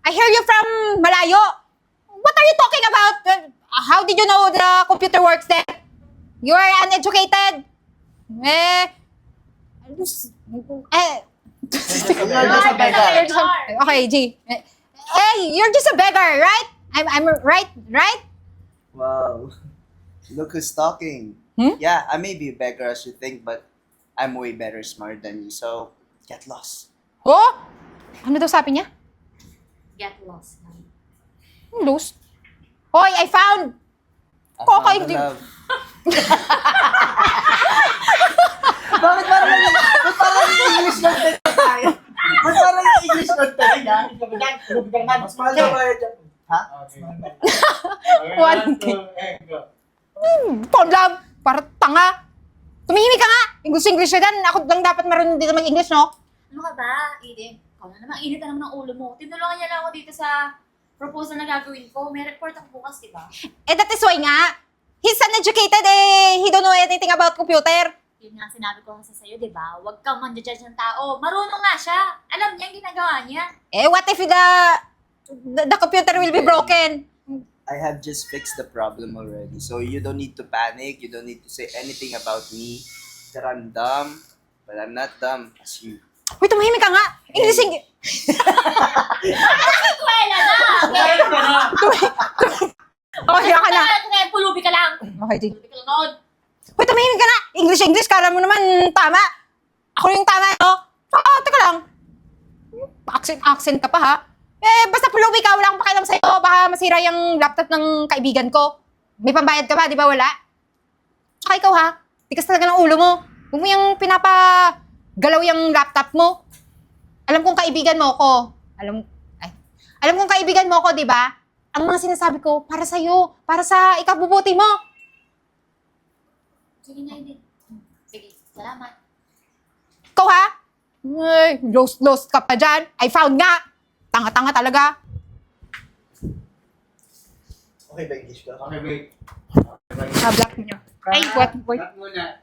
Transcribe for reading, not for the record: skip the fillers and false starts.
I hear you from malayo. What are you talking about? How did you know the computer works there? You are uneducated. You're just a beggar. Okay, G. Hey, you're just a beggar, right? I'm right, right? Wow. Look who's talking. Hmm? Yeah, I may be a beggar as you think, but I'm way better smart than you, so get lost. Oh? Ano daw sabi niya? Get lost. Lost. Hoy, I found! I Coco, found the hindi- love. Bakit parang English content tayo? Ba't parang English content na? Mas mahal na ba yun? Ha? One thing. Phone love! Para tanga! Tumihimik ka nga! English na yan. Ako lang dapat marunong dito mag-English, no? Ano ka ba, Eden? Ikaw na naman, init na naman ng ulo mo. Tinulungan niya lang ako dito sa proposal na gagawin ko. May report ako bukas, di ba? That is why nga. He's uneducated he don't know anything about computer. Yun nga sinabi ko kasi sa'yo, di ba? Huwag kang manjudge ng tao. Marunong nga siya. Alam niya ang ginagawa niya. What if the computer will be broken? I have just fixed the problem already, so you don't need to panic. You don't need to say anything about me. That I'm dumb, but I'm not dumb as you. Uy, tumahimik ka nga! English. Eskwela na! Okay, ka na. Kaya pulubi ka lang. Okay, G. Pulubi ka lang noon. Uy, tumahimik ka na! English, kala mo naman tama. Ako yung tama, no? Teka lang. Accent ka pa, ha? Basta pulubi ka, wala akong pakialam sa'yo. Baka masira yung laptop ng kaibigan ko. May pambayad ka ba, di ba wala? Tsaka ikaw, ha? Tikas talaga ng ulo mo. Huwag mo yung pinapagalaw yung laptop mo. Alam kong kaibigan mo ko. Alam kong kaibigan mo ko, di ba? Ang mga sinasabi ko, para sa'yo. Para sa ikabubuti mo. Sige na, Eden. Sige, salamat. Ikaw, ha? Ay, lost ka pa dyan. I found nga. Tanga-tanga talaga. Okay ba English ka? Okay, wait. Block niyo. Ay, what? Cut muna.